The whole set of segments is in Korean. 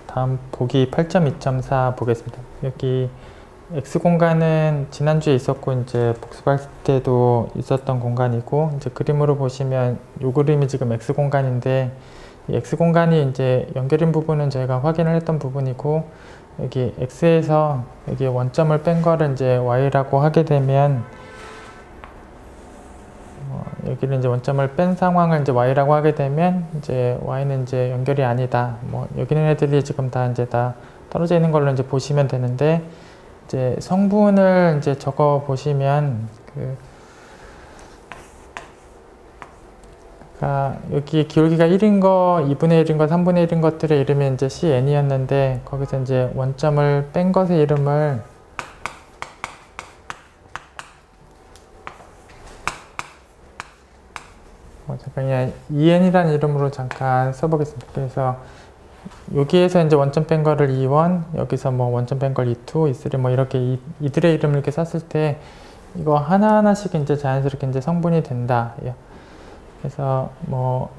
다음 보기 8.2.4 보겠습니다. 여기 X 공간은 지난주에 있었고 이제 복습할 때도 있었던 공간이고, 이제 그림으로 보시면 이 그림이 지금 X 공간인데, 이 X 공간이 이제 연결인 부분은 저희가 확인을 했던 부분이고, 여기 X에서 여기 원점을 뺀 거를 이제 Y라고 하게 되면, 여기는 이제 원점을 뺀 상황을 이제 Y라고 하게 되면, 이제 Y는 이제 연결이 아니다. 여기 있는 애들이 지금 다 이제 다 떨어져 있는 걸로 이제 보시면 되는데, 이제 성분을 이제 적어 보시면, 여기 기울기가 1인 거, 2분의 1인 거, 3분의 1인 것들의 이름이 이제 CN이었는데, 거기서 이제 원점을 뺀 것의 이름을 잠깐 그냥 EN이라는 이름으로 잠깐 써보겠습니다. 그래서 여기에서 이제 원점 뺀 거를 E1, 여기서 뭐 원점 뺀 걸 E2, E3 뭐 이렇게 이들의 이름을 이렇게 썼을 때 이거 하나하나씩 이제 자연스럽게 이제 성분이 된다. 그래서 뭐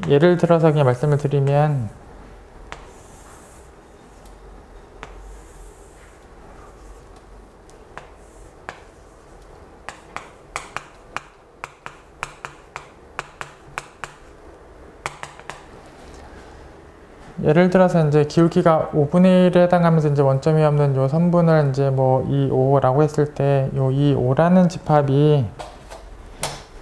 예를 들어서 그냥 말씀을 드리면, 예를 들어서 이제 기울기가 5분의 1에 해당하면서 이제 원점이 없는 요 선분을 이제 뭐 2,5라고 했을 때, 요 2,5라는 집합이,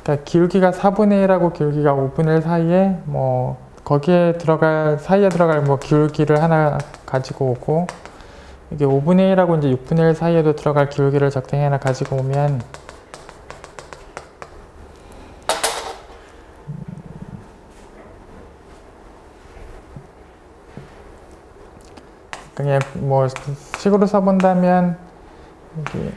그러니까 기울기가 4분의 1하고 기울기가 5분의 1 사이에 뭐 거기에 들어갈 사이에 들어갈 뭐 기울기를 하나 가지고 오고, 이게 5분의 1하고 이제 6분의 1 사이에도 들어갈 기울기를 적당히 하나 가지고 오면, 그냥 뭐 식으로 써본다면, 여기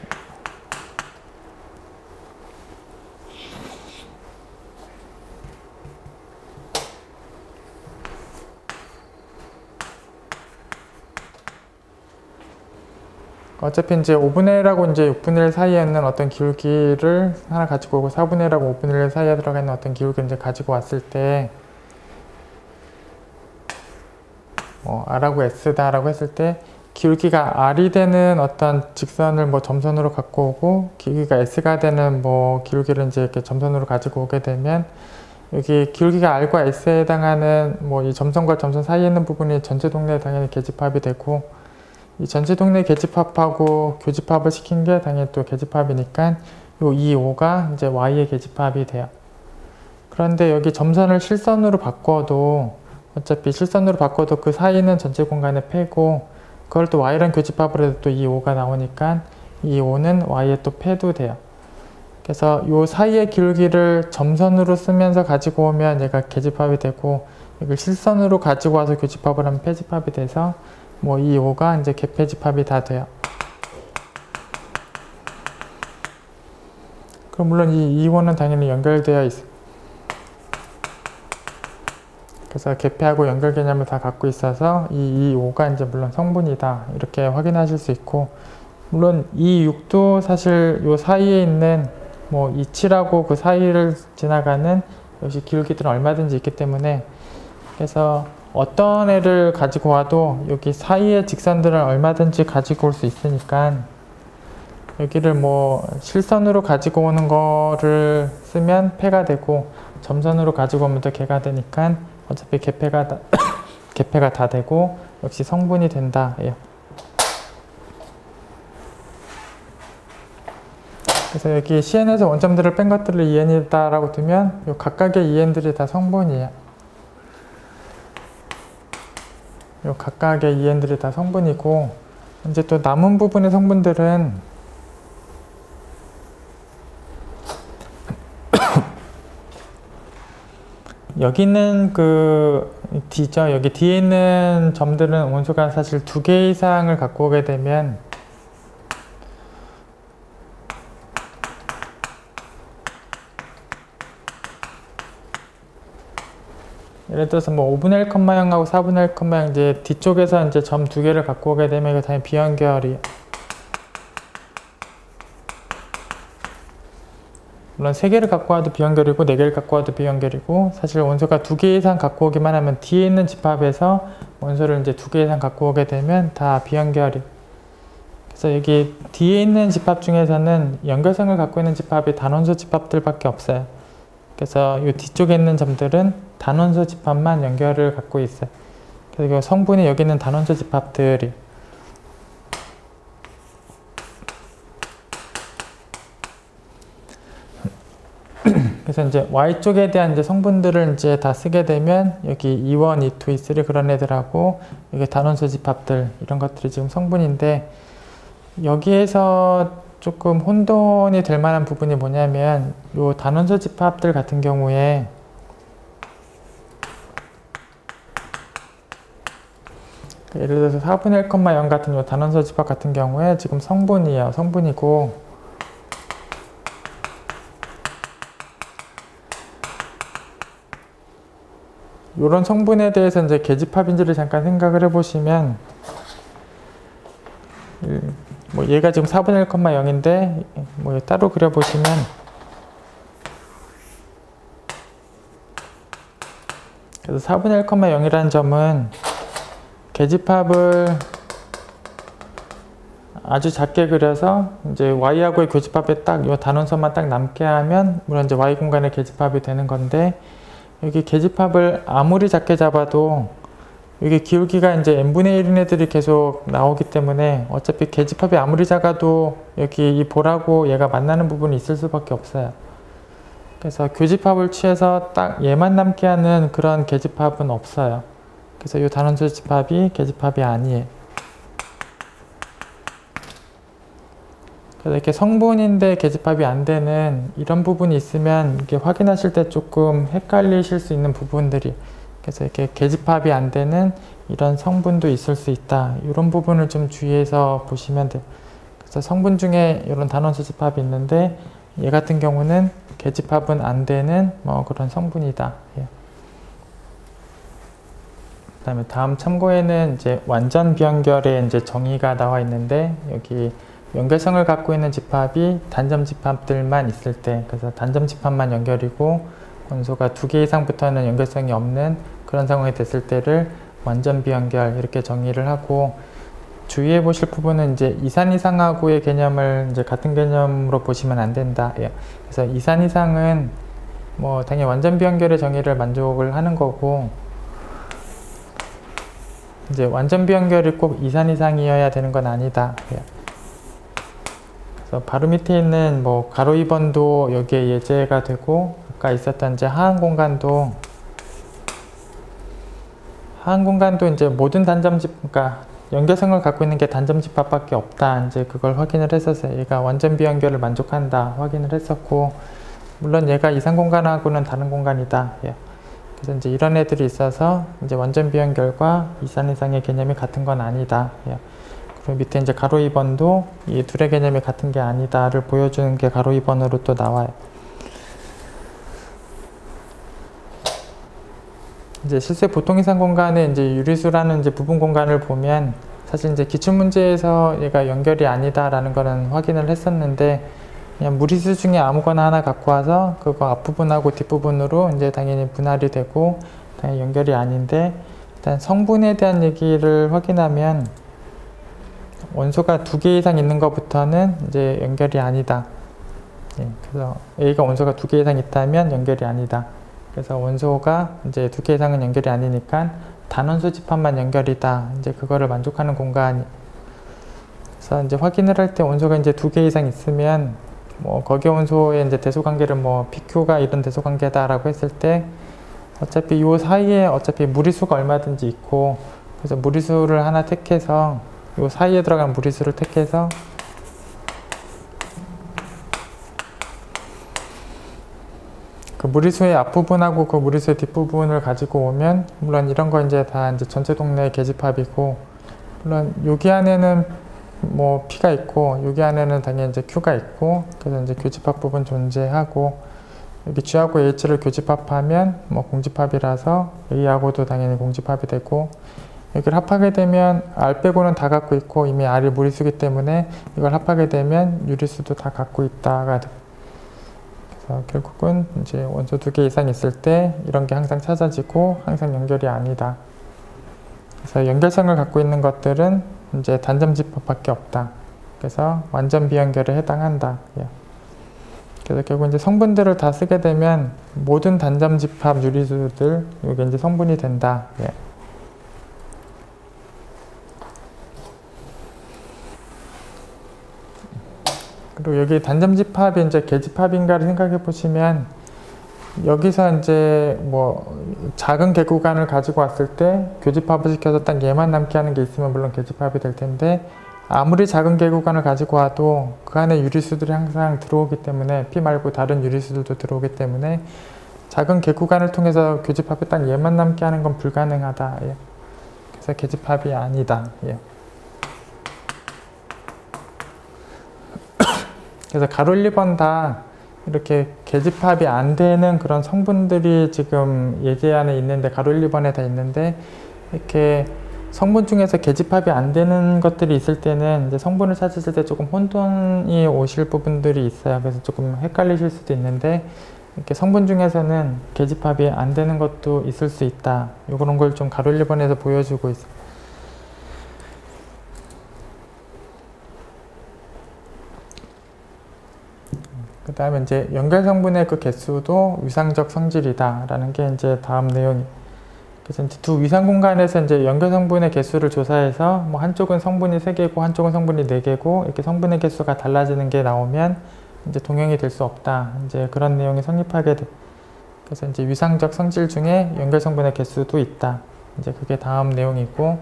어차피 이제 5분의 1하고 이제 6분의 1 사이에 있는 어떤 기울기를 하나 가지고 오고, 4분의 1하고 5분의 1 사이에 들어가 있는 어떤 기울기를 이제 가지고 왔을 때, R하고 S다라고 했을 때, 기울기가 R이 되는 어떤 직선을 뭐 점선으로 갖고 오고, 기울기가 S가 되는 뭐 기울기를 이제 이렇게 점선으로 가지고 오게 되면, 여기 기울기가 R과 S에 해당하는 뭐 이 점선과 점선 사이에 있는 부분이 전체 동네에 당연히 계집합이 되고, 이 전체 동네 계집합하고 교집합을 시킨 게 당연히 또 계집합이니까 요 2,5가 이제 Y의 계집합이 돼요. 그런데 여기 점선을 실선으로 바꿔도, 어차피 실선으로 바꿔도 그 사이는 전체 공간에 패고, 그걸 또 Y랑 교집합을 해도 또 2,5가 나오니까 2,5는 Y에 또 패도 돼요. 그래서 요 사이의 기울기를 점선으로 쓰면서 가지고 오면 얘가 계집합이 되고, 이걸 실선으로 가지고 와서 교집합을 하면 패집합이 돼서 뭐 2,5가 이제 개패집합이 다 돼요. 그럼 물론 이 2,5는 당연히 연결되어 있어요. 그래서 개패하고 연결 개념을 다 갖고 있어서 이 2,5가 이제 물론 성분이다, 이렇게 확인하실 수 있고, 물론 이 6도 사실 요 사이에 있는 뭐 이 7하고 그 사이를 지나가는 역시 기울기들은 얼마든지 있기 때문에, 그래서 어떤 애를 가지고 와도 여기 사이의 직선들은 얼마든지 가지고 올 수 있으니까, 여기를 뭐 실선으로 가지고 오는 거를 쓰면 패가 되고, 점선으로 가지고 오면 또 개가 되니까 어차피 개패가 다 되고 역시 성분이 된다. 그래서 여기 CN에서 원점들을 뺀 것들을 EN이다 라고 두면 요 각각의 EN들이 다 성분이에요. 요 각각의 EN들이 다 성분이고, 이제 또 남은 부분의 성분들은 여기는 그 D죠. 여기 D에 있는 점들은 원소가 사실 2개 이상을 갖고 오게 되면, 예를 들어서 뭐 5분의 1, 0하고 4분의 1, 0 이제 뒤쪽에서 이제 점 2개를 갖고 오게 되면 이거 당연히 비연결이, 물론 3개를 갖고 와도 비연결이고 4개를 갖고 와도 비연결이고, 사실 원소가 2개 이상 갖고 오기만 하면 뒤에 있는 집합에서 원소를 이제 2개 이상 갖고 오게 되면 다 비연결이. 그래서 여기 뒤에 있는 집합 중에서는 연결성을 갖고 있는 집합이 단원소 집합들밖에 없어요. 그래서 이 뒤쪽에 있는 점들은 단원소 집합만 연결을 갖고 있어요. 그리고 성분이 여기 있는 단원소 집합들이. 그래서 이제 Y쪽에 대한 이제 성분들을 이제 다 쓰게 되면 여기 E1, E2, E3 그런 애들하고 이게 단원소 집합들 이런 것들이 지금 성분인데 여기에서 조금 혼돈이 될 만한 부분이 뭐냐면 요 단원소 집합들 같은 경우에 예를 들어서 4분의 1,0 같은 요 단원소 집합 같은 경우에 지금 성분이에요. 성분이고 이런 성분에 대해서 이제 계집합인지를 잠깐 생각을 해보시면 뭐 얘가 지금 4분의 1,0인데 뭐 따로 그려보시면 그래서 4분의 1,0이라는 점은 계집합을 아주 작게 그려서 이제 Y하고의 교집합에 딱 이 단원소만 딱 남게 하면 물론 이제 Y 공간의 계집합이 되는 건데 여기 계집합을 아무리 작게 잡아도 여기 기울기가 이제 n분의 1인 애들이 계속 나오기 때문에 어차피 계집합이 아무리 작아도 여기 이 볼하고 얘가 만나는 부분이 있을 수밖에 없어요. 그래서 교집합을 취해서 딱 얘만 남게 하는 그런 계집합은 없어요. 그래서 이 단원소 집합이 계집합이 아니에요. 그래서 이렇게 성분인데 계집합이 안 되는 이런 부분이 있으면 이게 확인하실 때 조금 헷갈리실 수 있는 부분들이, 그래서 이렇게 계집합이 안 되는 이런 성분도 있을 수 있다. 이런 부분을 좀 주의해서 보시면 돼요. 그래서 성분 중에 이런 단원소 집합이 있는데 얘 같은 경우는 계집합은 안 되는 뭐 그런 성분이다. 예. 그다음에 다음 참고에는 이제 완전 비연결의 이제 정의가 나와 있는데 여기 연결성을 갖고 있는 집합이 단점 집합들만 있을 때, 그래서 단점 집합만 연결이고 원소가 2개 이상부터는 연결성이 없는 그런 상황이 됐을 때를 완전 비연결 이렇게 정의를 하고, 주의해 보실 부분은 이제 이산 이상하고의 개념을 이제 같은 개념으로 보시면 안 된다. 그래서 이산 이상은 뭐 당연히 완전 비연결의 정의를 만족을 하는 거고, 이제 완전 비연결이 꼭 이산 이상이어야 되는 건 아니다. 그래서 바로 밑에 있는 뭐 가로 2번도 여기에 예제가 되고, 아까 있었던 이제 하한 공간도 이제 모든 단점 집, 그러니까 연결성을 갖고 있는 게 단점 집합밖에 없다. 이제 그걸 확인을 했었어요. 얘가 완전 비연결을 만족한다. 확인을 했었고, 물론 얘가 이산 공간하고는 다른 공간이다. 그래서 이제 이런 애들이 있어서 이제 완전 비연결과 이산 이상의 개념이 같은 건 아니다. 그리고 밑에 이제 가로 2번도 이 둘의 개념이 같은 게 아니다를 보여주는 게 가로 2번으로 또 나와요. 이제 실제 보통 이산 공간에 이제 유리수라는 이제 부분 공간을 보면 사실 이제 기출문제에서 얘가 연결이 아니다라는 거는 확인을 했었는데, 그냥 무리수 중에 아무거나 하나 갖고 와서 그거 앞부분하고 뒷부분으로 이제 당연히 분할이 되고 당연히 연결이 아닌데, 일단 성분에 대한 얘기를 확인하면 원소가 2개 이상 있는 것부터는 이제 연결이 아니다. 그래서 A가 원소가 2개 이상 있다면 연결이 아니다. 그래서 원소가 이제 2개 이상은 연결이 아니니까 단원소 집합만 연결이다. 이제 그거를 만족하는 공간이. 그래서 이제 확인을 할 때 원소가 이제 2개 이상 있으면 뭐 거기 원소의 이제 대소 관계를 뭐 PQ가 이런 대소 관계다라고 했을 때 어차피 요 사이에 어차피 무리수가 얼마든지 있고, 그래서 무리수를 하나 택해서 요 사이에 들어가는 무리수를 택해서 그 무리수의 앞부분하고 그 무리수의 뒷부분을 가지고 오면, 물론 이런 거 이제 다 이제 전체 동네의 계집합이고, 물론 여기 안에는 뭐 P가 있고 여기 안에는 당연히 이제 Q가 있고, 그래서 이제 교집합 부분 존재하고, 여기 G하고 H를 교집합하면 뭐 공집합이라서 A하고도 당연히 공집합이 되고, 여기를 합하게 되면 R 빼고는 다 갖고 있고 이미 R이 무리수기 때문에 이걸 합하게 되면 유리수도 다 갖고 있다가 돼. 그래서 결국은 이제 원소 2개 이상 있을 때 이런 게 항상 찾아지고 항상 연결이 아니다. 그래서 연결성을 갖고 있는 것들은 이제 단점집합밖에 없다. 그래서 완전 비연결에 해당한다. 예. 그래서 결국 이제 성분들을 다 쓰게 되면 모든 단점집합 유리수들 이게 이제 성분이 된다. 예. 그리고 여기 단점집합이 이제 계집합인가를 생각해 보시면 여기서 이제 뭐 작은 개구간을 가지고 왔을 때 교집합을 시켜서 딱 얘만 남게 하는 게 있으면 물론 계집합이 될 텐데 아무리 작은 개구간을 가지고 와도 그 안에 유리수들이 항상 들어오기 때문에 P 말고 다른 유리수들도 들어오기 때문에 작은 개구간을 통해서 교집합에 딱 얘만 남게 하는 건 불가능하다. 예. 그래서 계집합이 아니다. 예. 그래서 가로 1번 다 이렇게 계집합이 안 되는 그런 성분들이 지금 예제 안에 있는데 가로 1번에 다 있는데 이렇게 성분 중에서 계집합이 안 되는 것들이 있을 때는 이제 성분을 찾으실 때 조금 혼돈이 오실 부분들이 있어요. 그래서 조금 헷갈리실 수도 있는데 이렇게 성분 중에서는 계집합이 안 되는 것도 있을 수 있다. 이런 걸 좀 가로 1번에서 보여주고 있어요. 그 다음에 이제 연결 성분의 그 개수도 위상적 성질이다 라는 게 이제 다음 내용이. 그래서 이제 두 위상 공간에서 이제 연결 성분의 개수를 조사해서 뭐 한쪽은 성분이 3개고 한쪽은 성분이 4개고 이렇게 성분의 개수가 달라지는 게 나오면 이제 동형이 될 수 없다. 이제 그런 내용이 성립하게 돼. 그래서 이제 위상적 성질 중에 연결 성분의 개수도 있다. 이제 그게 다음 내용이고.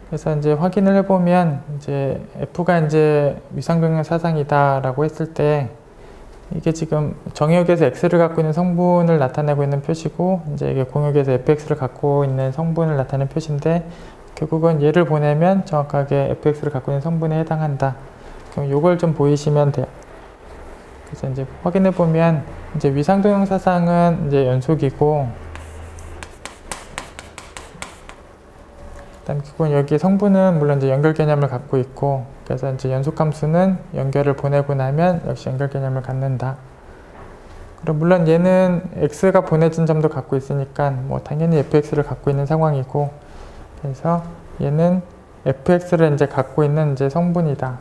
그래서 이제 확인을 해보면 이제 F가 이제 위상동형 사상이다라고 했을 때 이게 지금 정역에서 X를 갖고 있는 성분을 나타내고 있는 표시고 이제 이게 공역에서 FX를 갖고 있는 성분을 나타내는 표시인데 결국은 얘를 보내면 정확하게 FX를 갖고 있는 성분에 해당한다. 그럼 요걸 좀 보이시면 돼요. 그래서 이제 확인해 보면 이제 위상동형 사상은 이제 연속이고 그다음에 그건 여기 성분은 물론 이제 연결 개념을 갖고 있고 그래서 이제 연속함수는 연결을 보내고 나면 역시 연결 개념을 갖는다. 그럼 물론 얘는 x가 보내진 점도 갖고 있으니까 뭐 당연히 fx를 갖고 있는 상황이고 그래서 얘는 fx를 이제 갖고 있는 이제 성분이다.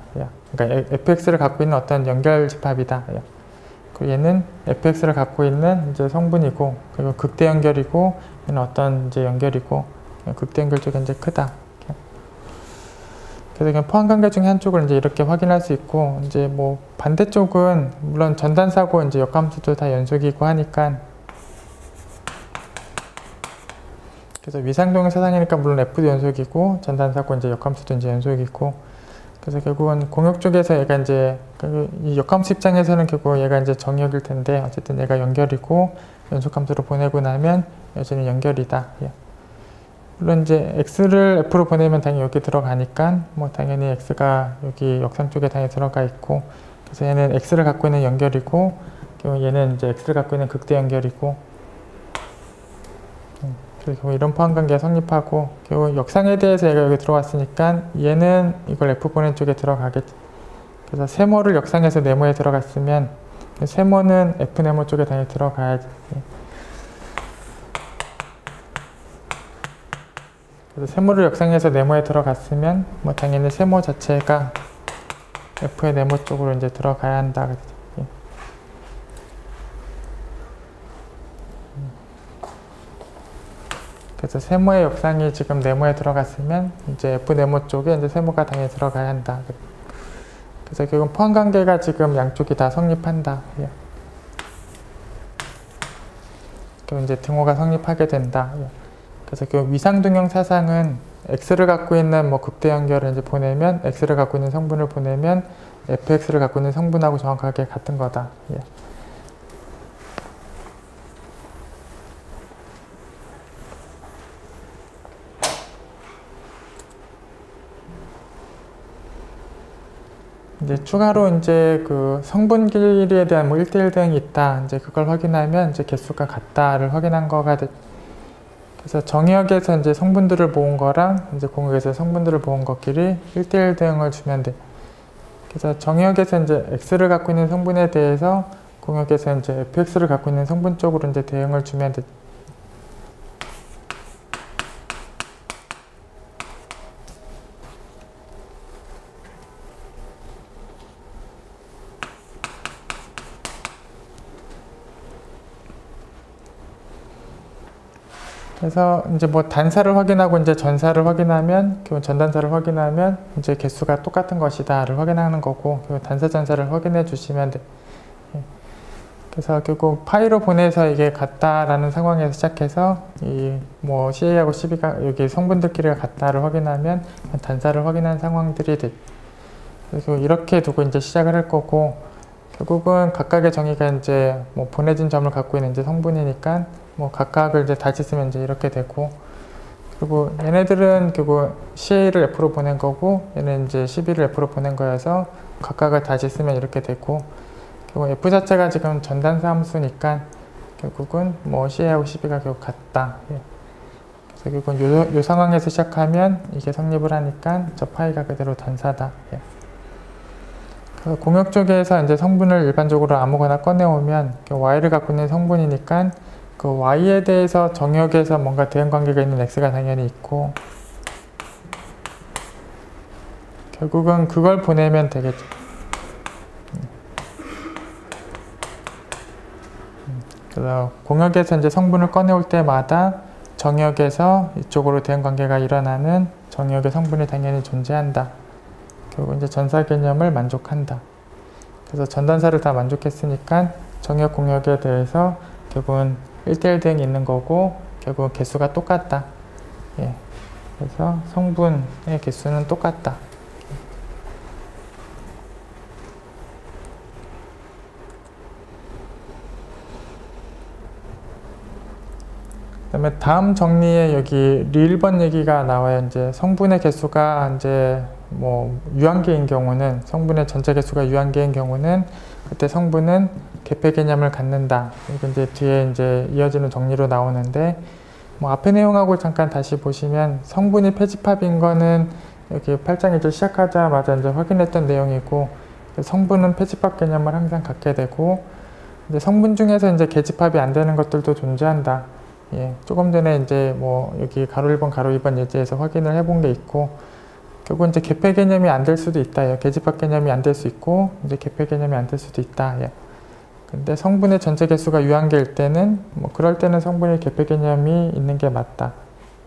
그러니까 fx를 갖고 있는 어떤 연결 집합이다. 그리고 얘는 fx를 갖고 있는 이제 성분이고 그리고 극대 연결이고 얘는 어떤 이제 연결이고 극대 연결 쪽이 이제 크다. 그래서 그냥 포함관계 중에 한쪽을 이제 이렇게 확인할 수 있고 이제 뭐 반대쪽은 물론 전단사고 이제 역함수도 다 연속이고 하니까 그래서 위상동형 사상이니까 물론 F도 연속이고 전단사고 이제 역함수도 이제 연속이고 그래서 결국은 공역 쪽에서 얘가 이제 이 역함수 입장에서는 결국 얘가 이제 정역일 텐데 어쨌든 얘가 연결이고 연속함수로 보내고 나면 여전히 연결이다. 물론 이제 x를 f로 보내면 당연히 여기 들어가니까 뭐 당연히 x가 여기 역상 쪽에 당연히 들어가 있고 그래서 얘는 x를 갖고 있는 연결이고 얘는 이제 x를 갖고 있는 극대 연결이고 그리고 이런 포함관계가 성립하고 결국 역상에 대해서 얘가 여기 들어왔으니까 얘는 이걸 f 보낸 쪽에 들어가겠지. 그래서 세모를 역상에서 네모에 들어갔으면 세모는 f 네모 쪽에 당연히 들어가야지. 그래서 세모를 역상해서 네모에 들어갔으면 뭐 당연히 세모 자체가 F의 네모 쪽으로 이제 들어가야 한다. 그래서 세모의 역상이 지금 네모에 들어갔으면 이제 F 네모 쪽에 이제 세모가 당연히 들어가야 한다. 그래서 결국 포함관계가 지금 양쪽이 다 성립한다. 그럼 이제 등호가 성립하게 된다. 그래서 그 위상동형 사상은 x를 갖고 있는 뭐 극대 연결을 이제 보내면 x를 갖고 있는 성분을 보내면 fx를 갖고 있는 성분하고 정확하게 같은 거다. 이제 추가로 이제 그 성분 길이에 대한 뭐 1대1 대응이 있다. 이제 그걸 확인하면 이제 개수가 같다를 확인한 거가 돼. 그래서 정역에서 이제 성분들을 모은 거랑 이제 공역에서 성분들을 모은 것끼리 1대1 대응을 주면 돼. 그래서 정역에서 이제 x를 갖고 있는 성분에 대해서 공역에서 이제 fx를 갖고 있는 성분 쪽으로 이제 대응을 주면 돼. 그래서 이제 뭐 단사를 확인하고 이제 전사를 확인하면, 결국 전단사를 확인하면 이제 개수가 똑같은 것이다를 확인하는 거고, 결국 단사 전사를 확인해 주시면 돼. 그래서 결국 파이로 보내서 이게 같다라는 상황에서 시작해서 이 뭐 CA하고 CB가 여기 성분들끼리가 같다를 확인하면 단사를 확인하는 상황들이 돼. 그래서 이렇게 두고 이제 시작을 할 거고, 결국은 각각의 정의가 이제 뭐 보내진 점을 갖고 있는 이제 성분이니까 뭐 각각을 이제 다시 쓰면 이제 이렇게 되고, 그리고 얘네들은 결국 CA를 F로 보낸 거고 얘는 이제 CB를 F로 보낸 거여서 각각을 다시 쓰면 이렇게 되고, 결국 F 자체가 지금 전단사 함수니까 결국은 뭐 CA하고 CB가 결국 같다. 예. 그래서 결국은 요 상황에서 시작하면 이게 성립을 하니까 저 파이가 그대로 단사다. 예. 그래서 공역 쪽에서 이제 성분을 일반적으로 아무거나 꺼내오면 Y를 갖고 있는 성분이니까 그 Y에 대해서 정역에서 뭔가 대응관계가 있는 X가 당연히 있고, 결국은 그걸 보내면 되겠죠. 그래서 공역에서 이제 성분을 꺼내올 때마다 정역에서 이쪽으로 대응관계가 일어나는 정역의 성분이 당연히 존재한다. 결국 이제 전사 개념을 만족한다. 그래서 전단사를 다 만족했으니까 정역 공역에 대해서 결국은 1대1 대응이 있는 거고, 결국은 개수가 똑같다. 예. 그래서 성분의 개수는 똑같다. 그 다음에 다음 정리에 여기 리1번 얘기가 나와요. 이제 성분의 개수가 이제 뭐 유한계인 경우는, 성분의 전체 개수가 유한계인 경우는 그때 성분은 개폐 개념을 갖는다. 이게 이제 뒤에 이제 이어지는 정리로 나오는데, 뭐 앞의 내용하고 잠깐 다시 보시면 성분이 폐집합인 거는 여기 8장 이제 시작하자마자 이제 확인했던 내용이고, 성분은 폐집합 개념을 항상 갖게 되고, 이제 성분 중에서 이제 계집합이 안 되는 것들도 존재한다. 예, 조금 전에 이제 뭐 여기 가로 1번, 가로 2번 예제에서 확인을 해본 게 있고, 결국 이제 개폐 개념이 안 될 수도 있다. 예, 계집합 개념이 안 될 수 있고, 이제 개폐 개념이 안 될 수도 있다. 예. 근데 성분의 전체 개수가 유한계일 때는, 뭐 그럴 때는 성분의 개폐 개념이 있는 게 맞다.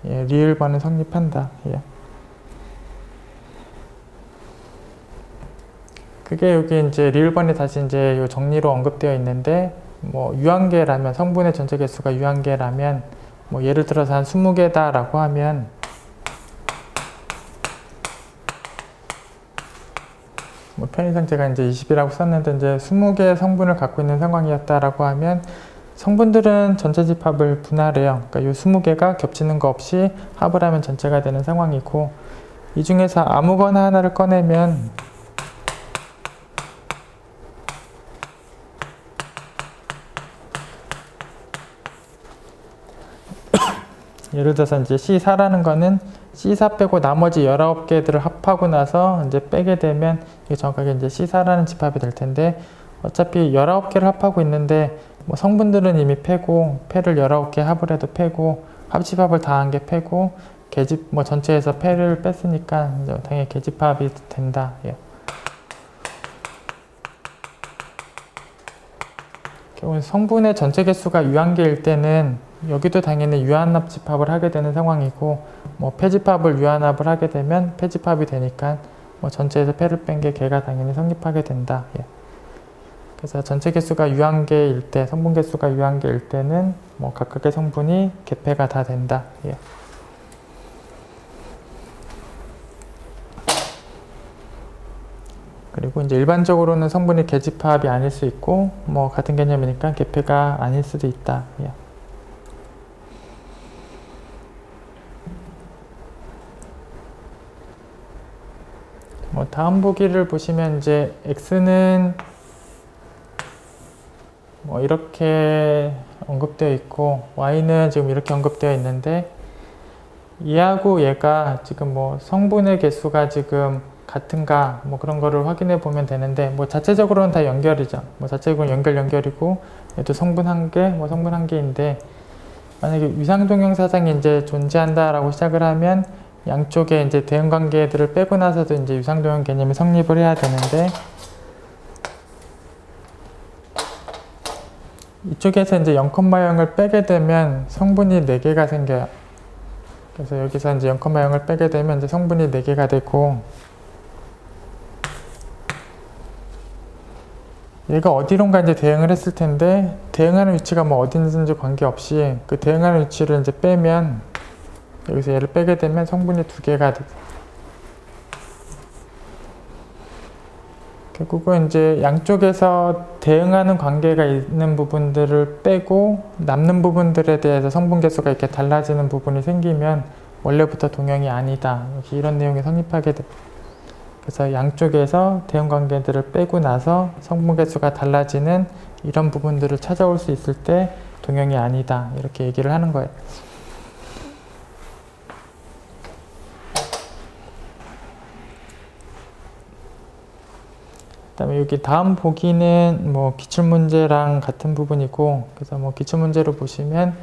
예, 리1번은 성립한다. 예. 그게 여기 이제 리1번이 다시 이제 요 정리로 언급되어 있는데, 뭐 유한계라면, 성분의 전체 개수가 유한계라면, 뭐 예를 들어서 한 20개다 라고 하면, 뭐 편의상 제가 이제 20이라고 썼는데 이제 20개의 성분을 갖고 있는 상황이었다라고 하면, 성분들은 전체 집합을 분할해요. 그러니까 이 20개가 겹치는 거 없이 합을 하면 전체가 되는 상황이고, 이 중에서 아무거나 하나를 꺼내면 예를 들어서 이제 C4라는 거는 C4 빼고 나머지 19개들을 합하고 나서 이제 빼게 되면 이게 정확하게 이제 C4라는 집합이 될 텐데, 어차피 19개를 합하고 있는데 뭐 성분들은 이미 패고, 패를 19개 합을 해도 패고, 합집합을 다 한 게 패고, 계집 뭐 전체에서 패를 뺐으니까 이제 당연히 계집합이 된다. 예. 성분의 전체 개수가 유한계일 때는 여기도 당연히 유한합 집합을 하게 되는 상황이고, 뭐 폐집합을 유한합을 하게 되면 폐집합이 되니까 뭐 전체에서 패를 뺀 게 걔가 당연히 성립하게 된다. 예. 그래서 전체 개수가 유한계일 때, 성분 개수가 유한계일 때는 뭐 각각의 성분이 개폐가 다 된다. 예. 그리고 이제 일반적으로는 성분이 계집합이 아닐 수 있고, 뭐 같은 개념이니까 개폐가 아닐 수도 있다. 예. 뭐 다음 보기를 보시면 이제 X는 뭐 이렇게 언급되어 있고, Y는 지금 이렇게 언급되어 있는데, 얘하고 얘가 지금 뭐 성분의 개수가 지금 같은가 뭐 그런 거를 확인해 보면 되는데, 뭐 자체적으로는 다 연결이죠. 뭐 자체적으로 연결이고, 얘도 성분 한 개, 뭐 성분 한 개인데, 만약에 유상동형사상이 이제 존재한다라고 시작을 하면 양쪽에 이제 대응관계들을 빼고 나서도 이제 유상동형 개념이 성립을 해야 되는데, 이쪽에서 이제 0,0을 빼게 되면 성분이 4개가 생겨요. 그래서 여기서 이제 0,0을 빼게 되면 이제 성분이 4개가 되고, 얘가 어디론가 이제 대응을 했을 텐데, 대응하는 위치가 뭐 어딘지 관계없이 그 대응하는 위치를 이제 빼면, 여기서 얘를 빼게 되면 성분이 2개가 돼. 결국은 이제 양쪽에서 대응하는 관계가 있는 부분들을 빼고 남는 부분들에 대해서 성분 개수가 이렇게 달라지는 부분이 생기면 원래부터 동형이 아니다. 이런 내용이 성립하게 돼. 그래서 양쪽에서 대응 관계들을 빼고 나서 성분 개수가 달라지는 이런 부분들을 찾아올 수 있을 때 동형이 아니다. 이렇게 얘기를 하는 거예요. 그다음에 여기 다음 보기는 뭐 기출문제랑 같은 부분이고, 그래서 뭐 기출문제로 보시면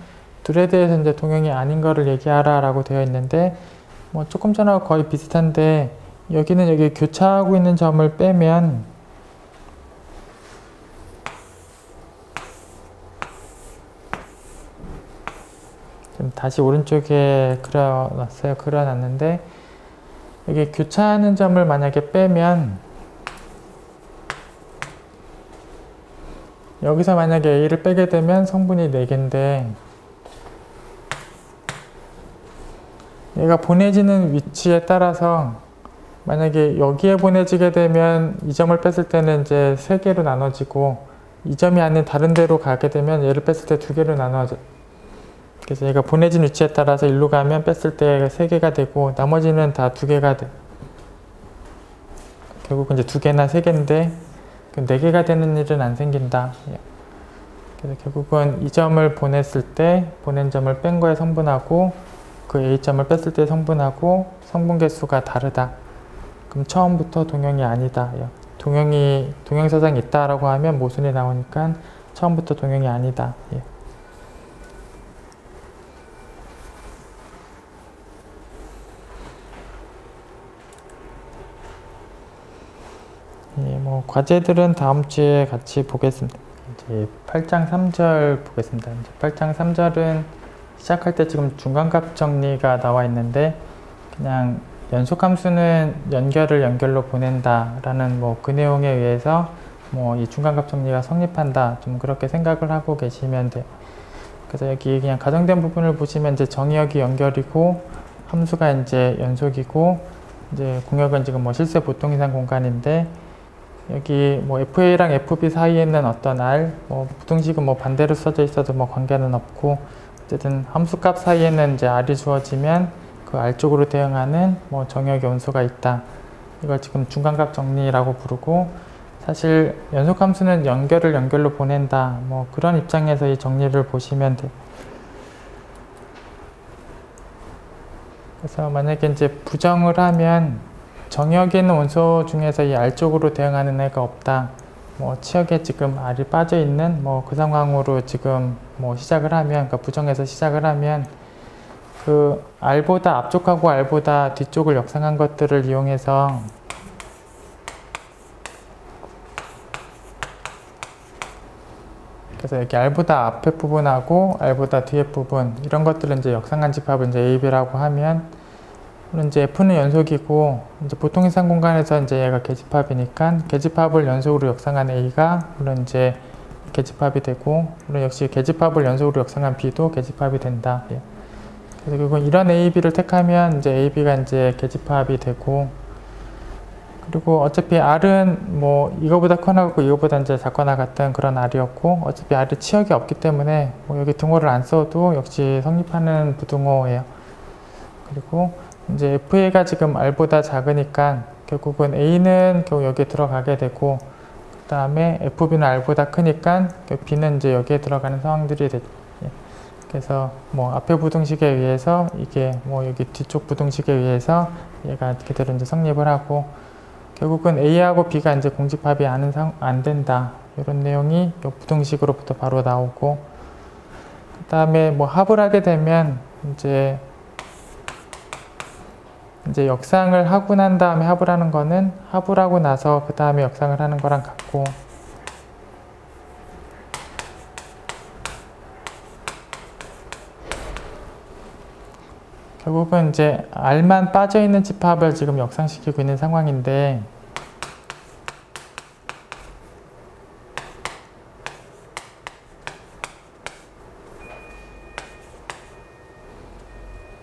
둘에 대해서 이제 동형이 아닌 거를 얘기하라 라고 되어 있는데, 뭐 조금 전하고 거의 비슷한데, 여기는 여기 교차하고 있는 점을 빼면 좀 다시 오른쪽에 그려놨어요. 그려놨는데, 여기 교차하는 점을 만약에 빼면 여기서 만약에 A를 빼게 되면 성분이 4개인데, 얘가 보내지는 위치에 따라서 만약에 여기에 보내지게 되면 이 점을 뺐을 때는 이제 3개로 나눠지고, 이 점이 아닌 다른 데로 가게 되면 얘를 뺐을 때 2개로 나눠져. 그래서 얘가 보내진 위치에 따라서 일로 가면 뺐을 때 3개가 되고, 나머지는 다 2개가 돼. 결국 이제 2개나 3개인데 4개가 되는 일은 안 생긴다. 그래서 결국은 이 점을 보냈을 때 보낸 점을 뺀 거에 성분하고 그 A점을 뺐을 때 성분하고 성분 개수가 다르다. 그럼 처음부터 동형이 아니다. 동형사상이 있다라고 하면 모순이 나오니까 처음부터 동형이 아니다. 뭐 과제들은 다음 주에 같이 보겠습니다. 이제 8장 3절 보겠습니다. 이제 8장 3절은 시작할 때 지금 중간값 정리가 나와 있는데, 그냥 연속함수는 연결로 보낸다 라는 뭐 그 내용에 의해서 뭐 이 중간값 정리가 성립한다, 좀 그렇게 생각을 하고 계시면 돼요. 그래서 여기 그냥 가정된 부분을 보시면 이제 정의역이 연결이고 함수가 이제 연속이고, 이제 공역은 지금 뭐 실수 보통 이상 공간인데, 여기 뭐 FA랑 FB 사이에 있는 어떤 R, 뭐 부등식은 뭐 반대로 써져 있어도 뭐 관계는 없고, 어쨌든 함수값 사이에는 이제 R이 주어지면 그 R 쪽으로 대응하는 뭐 정역 연소가 있다. 이걸 지금 중간값 정리라고 부르고, 사실 연속함수는 연결로 보낸다. 뭐 그런 입장에서 이 정리를 보시면 돼요. 그래서 만약에 이제 부정을 하면 정역에 있는 원소 중에서 이 R 쪽으로 대응하는 애가 없다. 뭐 치역에 지금 R이 빠져 있는 뭐 그 상황으로 지금 뭐 시작을 하면, 그러니까 부정해서 시작을 하면 그 R보다 앞쪽하고 R보다 뒤쪽을 역상한 것들을 이용해서 그래서 여기 R보다 앞에 부분하고 R보다 뒤에 부분, 이런 것들은 이제 역상한 집합을 이제 AB라고 하면, 물론 이제 F는 연속이고 이제 보통 이상 공간에서 이제 얘가 계집합이니까 계집합을 연속으로 역상한 A가 물론 이제 계집합이 되고, 물론 역시 계집합을 연속으로 역상한 B도 계집합이 된다. 그래서 결국 이런 A, B를 택하면 이제 A, B가 이제 계집합이 되고, 그리고 어차피 R은 뭐 이거보다 커나 같고 이거보다 이제 작거나 같은 그런 R이었고, 어차피 R이 치역이 없기 때문에 뭐 여기 등호를 안 써도 역시 성립하는 부등호예요. 그리고 이제 FA가 지금 R보다 작으니까 결국은 A는 결국 여기에 들어가게 되고, 그 다음에 FB는 R보다 크니까 B는 이제 여기에 들어가는 상황들이 되죠. 그래서 뭐 앞에 부등식에 의해서 이게 뭐 여기 뒤쪽 부등식에 의해서 얘가 그대로 이제 성립을 하고, 결국은 A하고 B가 이제 공집합이 안 된다. 이런 내용이 이 부등식으로부터 바로 나오고, 그 다음에 뭐 합을 하게 되면 이제 역상을 하고 난 다음에 합을 하는 거는 합을 하고 나서 그 다음에 역상을 하는 거랑 같고, 결국은 이제 R만 빠져있는 집합을 지금 역상시키고 있는 상황인데,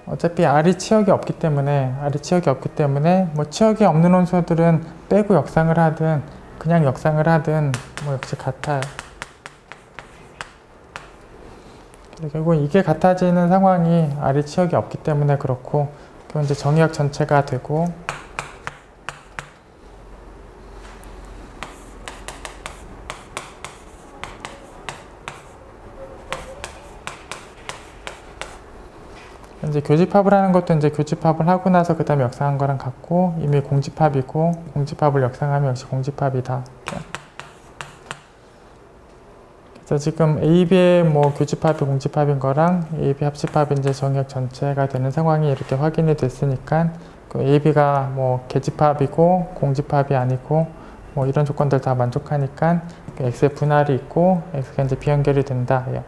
어차피 R이 치역이 없기 때문에 뭐 치역이 없는 원소들은 빼고 역상을 하든 그냥 역상을 하든 뭐 역시 같아요. 결국 이게 같아지는 상황이 R이 치역이 없기 때문에 그렇고, 그건 이제 정의역 전체가 되고, 이제 교집합을 하는 것도 이제 교집합을 하고 나서 그 다음에 역상한 거랑 같고, 이미 공집합이고, 공집합을 역상하면 역시 공집합이다. 그래서 지금 AB의 뭐 교집합이 공집합인 거랑 AB 합집합이 이제 정의역 전체가 되는 상황이 이렇게 확인이 됐으니까, 그 AB가 뭐 계집합이고 공집합이 아니고 뭐 이런 조건들 다 만족하니까 X의 분할이 있고 X가 이제 비연결이 된다. 예.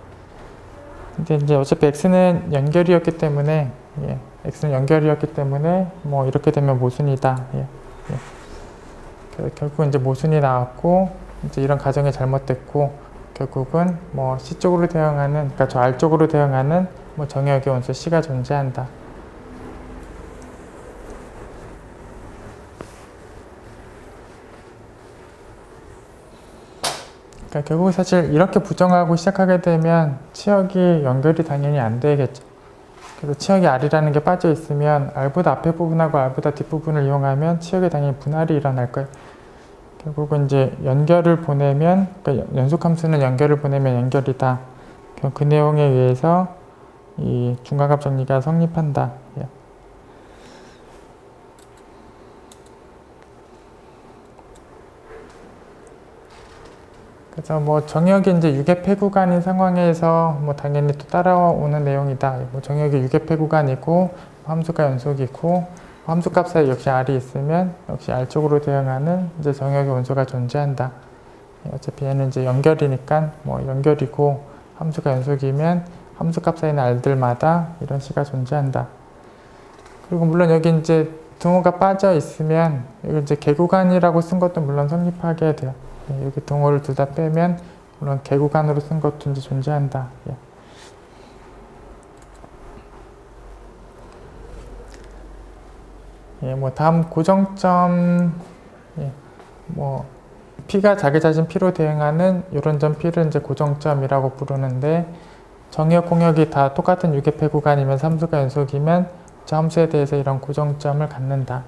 근데 이제 어차피 X는 연결이었기 때문에, 예, X는 연결이었기 때문에 뭐 이렇게 되면 모순이다. 예. 예. 결국은 이제 모순이 나왔고, 이제 이런 가정이 잘못됐고, 결국은 뭐 C 쪽으로 대응하는, 그러니까 저 R 쪽으로 대응하는 뭐 정의역의 원소 C가 존재한다. 그러니까 결국 사실 이렇게 부정하고 시작하게 되면 치역이 연결이 당연히 안 되겠죠. 그래서 치역이 R이라는 게 빠져 있으면 R보다 앞에 부분하고 R보다 뒷부분을 이용하면 치역에 당연히 분할이 일어날 거예요. 결국은 이제 연결을 보내면, 그러니까 연속함수는 연결을 보내면 연결이다. 그 내용에 의해서 이 중괄합 정리가 성립한다. 예. 그래서 뭐 정의역이 이제 유계폐 구간인 상황에서 뭐 당연히 또 따라오는 내용이다. 뭐 정의역이 유계폐 구간이고 함수가 연속이고 함수값 사이에 역시 R이 있으면 역시 R 쪽으로 대응하는 이제 정의역의 원소가 존재한다. 어차피 얘는 이제 연결이니까 뭐 연결이고 함수가 연속이면 함수값 사이는 R들마다 이런 C가 존재한다. 그리고 물론 여기 이제 등호가 빠져 있으면 여기 이제 개구간이라고 쓴 것도 물론 성립하게 돼요. 여기 등호를 둘 다 빼면 물론 개구간으로 쓴 것도 이제 존재한다. 예. 예, 뭐 다음 고정점, 예, 뭐 P가 자기 자신 P로 대응하는 이런 점 P를 이제 고정점이라고 부르는데, 정의역 공역이 다 똑같은 유계폐 구간이면 함수가 연속이면 저 함수에 대해서 이런 고정점을 갖는다.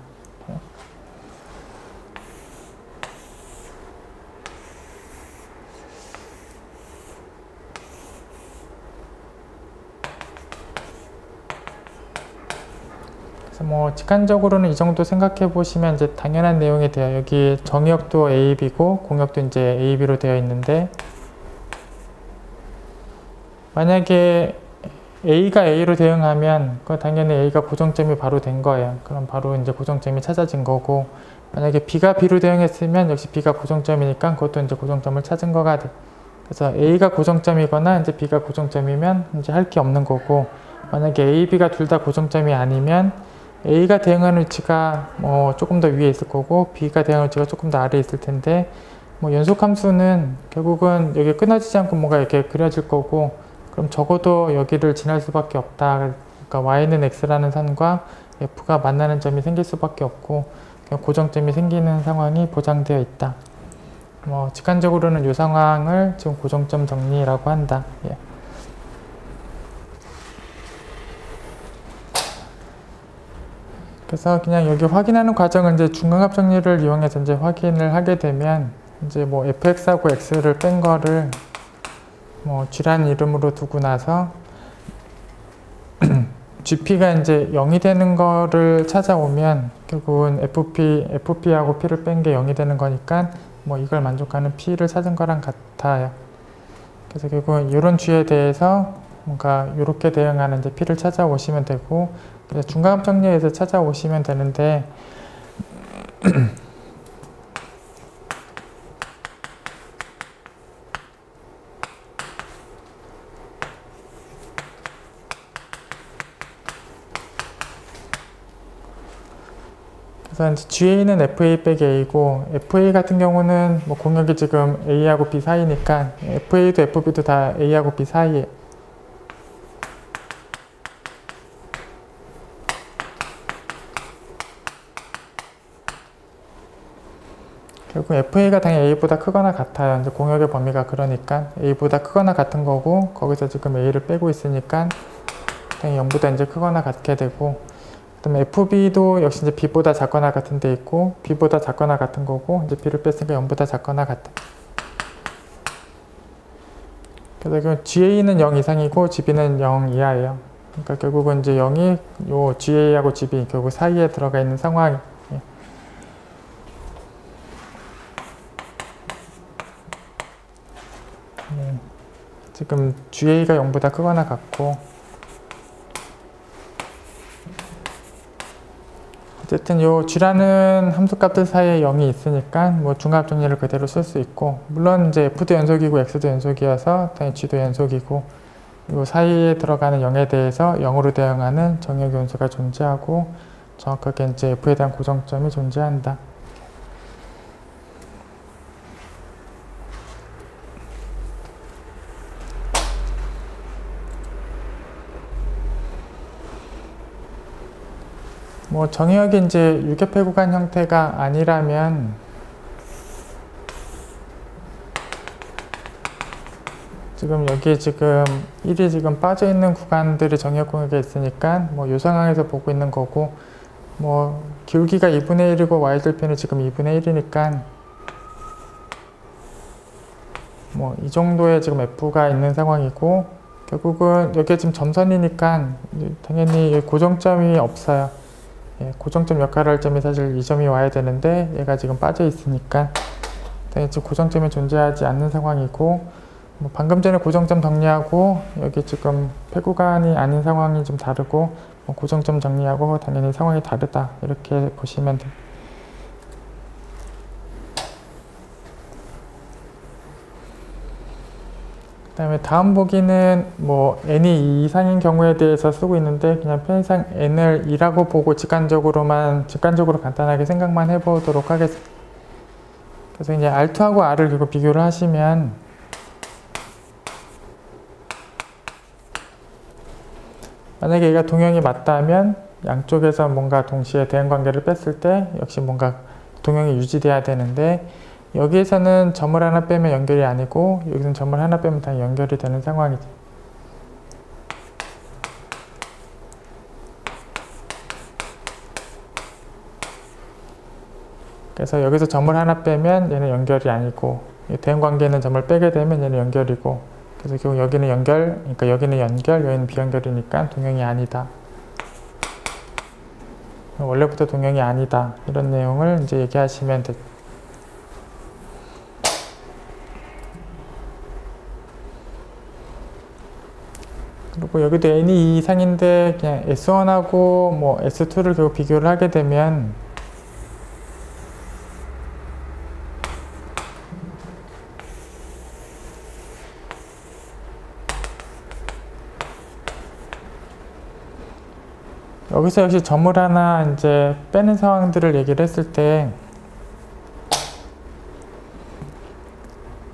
뭐 직관적으로는 이 정도 생각해 보시면 이제 당연한 내용이 돼요. 여기 정의역도 AB고 공역도 이제 AB로 되어 있는데, 만약에 A가 A로 대응하면 그 당연히 A가 고정점이 바로 된 거예요. 그럼 바로 이제 고정점이 찾아진 거고, 만약에 B가 B로 대응했으면 역시 B가 고정점이니까 그것도 이제 고정점을 찾은 거가 돼. 그래서 A가 고정점이거나 이제 B가 고정점이면 이제 할 게 없는 거고, 만약에 A, B가 둘 다 고정점이 아니면 A가 대응하는 위치가 뭐 조금 더 위에 있을 거고 B가 대응하는 위치가 조금 더 아래에 있을 텐데, 뭐 연속함수는 결국은 여기 끊어지지 않고 뭔가 이렇게 그려질 거고, 그럼 적어도 여기를 지날 수밖에 없다. 그러니까 Y는 X라는 선과 F가 만나는 점이 생길 수밖에 없고 고정점이 생기는 상황이 보장되어 있다. 뭐 직관적으로는 이 상황을 지금 고정점 정리라고 한다. 예. 그래서 그냥 여기 확인하는 과정은 이제 중괄합 정리를 이용해서 이제 확인을 하게 되면, 이제 뭐 fx하고 x를 뺀 거를 뭐 g라는 이름으로 두고 나서 gp가 이제 0이 되는 거를 찾아오면 결국은 fp하고 p를 뺀 게 0이 되는 거니까 뭐 이걸 만족하는 p를 찾은 거랑 같아요. 그래서 결국은 이런 g에 대해서 뭔가 이렇게 대응하는 이제 p를 찾아오시면 되고, 그래서 중괄합 정리에서 찾아오시면 되는데 그래서 이제 GA는 FA 빼기 A고, FA 같은 경우는 뭐 공역이 지금 A하고 B 사이니까 FA도 FB도 다 A하고 B 사이에. 결국 FA가 당연히 A보다 크거나 같아요. 이제 공역의 범위가 그러니까 A보다 크거나 같은 거고, 거기서 지금 A를 빼고 있으니까 당연히 0보다 이제 크거나 같게 되고, 그다음에 FB도 역시 이제 B보다 작거나 같은 데 있고, B보다 작거나 같은 거고, 이제 B를 뺐으니까 0보다 작거나 같다. 그래서 GA는 0 이상이고 GB는 0 이하예요. 그러니까 결국은 이제 0이 요 GA하고 GB 결국 사이에 들어가 있는 상황이. 지금 GA가 0보다 크거나 같고, 어쨌든 요 G라는 함수값들 사이에 0이 있으니까 뭐 중합 정리를 그대로 쓸 수 있고, 물론 이제 F도 연속이고 X도 연속이어서 당연히 G도 연속이고, 요 사이에 들어가는 0에 대해서 0으로 대응하는 정역 요소가 존재하고, 정확하게 이제 F에 대한 고정점이 존재한다. 뭐 정역이 이제 유격패 구간 형태가 아니라면 지금 여기 지금 1이 지금 빠져 있는 구간들이 정역 공역에 있으니까 뭐 요 상황에서 보고 있는 거고, 뭐 기울기가 2분의 1이고 y절편이 지금 2분의 1이니까 뭐 이 정도의 지금 f가 있는 상황이고, 결국은 여기에 지금 점선이니까 당연히 고정점이 없어요. 예, 고정점 역할을 할 점이 사실 이 점이 와야 되는데 얘가 지금 빠져 있으니까 당연히 지금 고정점이 존재하지 않는 상황이고, 뭐 방금 전에 고정점 정리하고 여기 지금 폐구간이 아닌 상황이 좀 다르고, 뭐 고정점 정리하고 당연히 상황이 다르다 이렇게 보시면 돼요. 그 다음에 다음 보기는 뭐 n이 2 이상인 경우에 대해서 쓰고 있는데, 그냥 편의상 n을 2라고 보고 직관적으로 간단하게 생각만 해보도록 하겠습니다. 그래서 이제 R2하고 R을 그리고 비교를 하시면 만약에 얘가 동형이 맞다면 양쪽에서 뭔가 동시에 대응관계를 뺐을 때 역시 뭔가 동형이 유지돼야 되는데, 여기에서는 점을 하나 빼면 연결이 아니고 여기서는 점을 하나 빼면 다 연결이 되는 상황이죠. 그래서 여기서 점을 하나 빼면 얘는 연결이 아니고, 대응관계는 점을 빼게 되면 얘는 연결이고, 그래서 결국 여기는 연결, 그러니까 여기는 연결, 여기는 비연결이니까 동형이 아니다. 원래부터 동형이 아니다. 이런 내용을 이제 얘기하시면 되죠. 그리고 여기도 n이 2 이상인데 그냥 S1하고 뭐 S2를 결국 비교를 하게 되면 여기서 역시 점을 하나 이제 빼는 상황들을 얘기를 했을 때,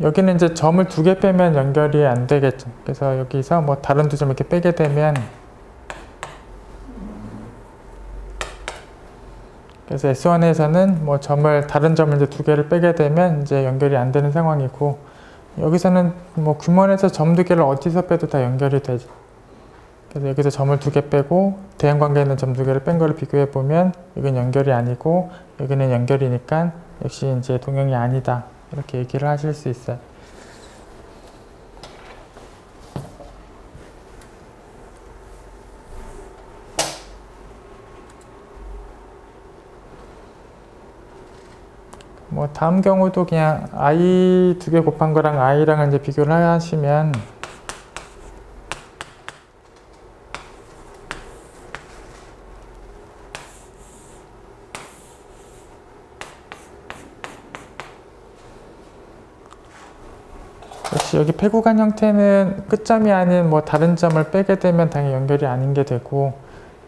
여기는 이제 점을 2개 빼면 연결이 안 되겠죠. 그래서 여기서 뭐 다른 2점 이렇게 빼게 되면, 그래서 S1에서는 뭐 다른 점을 이제 2개를 빼게 되면 이제 연결이 안 되는 상황이고, 여기서는 뭐 규모에서 점 2개를 어디서 빼도 다 연결이 되죠. 그래서 여기서 점을 2개 빼고 대응관계에 있는 점 2개를 뺀 거를 비교해 보면 여기는 연결이 아니고 여기는 연결이니까 역시 이제 동형이 아니다. 이렇게 얘기를 하실 수 있어요. 뭐 다음 경우도 그냥 i 2개 곱한 거랑 i랑 이제 비교를 하시면 역시 여기 폐구간 형태는 끝점이 아닌 뭐 다른 점을 빼게 되면 당연히 연결이 아닌 게 되고,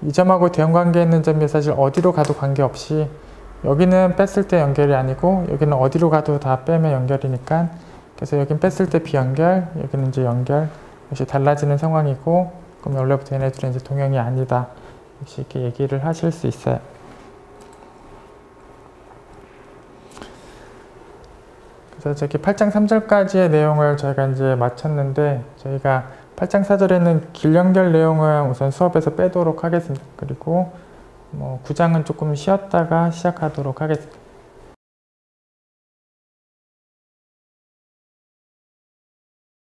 이 점하고 대응관계에 있는 점이 사실 어디로 가도 관계없이 여기는 뺐을 때 연결이 아니고 여기는 어디로 가도 다 빼면 연결이니까, 그래서 여긴 뺐을 때 비연결, 여기는 이제 연결, 역시 달라지는 상황이고, 그럼 원래부터 얘네들은 이제 동형이 아니다, 역시 이렇게 얘기를 하실 수 있어요. 그래서 저기 8장 3절까지의 내용을 저희가 이제 마쳤는데, 저희가 8장 4절에는 길연결 내용은 우선 수업에서 빼도록 하겠습니다. 그리고 9장은 조금 쉬었다가 시작하도록 하겠습니다.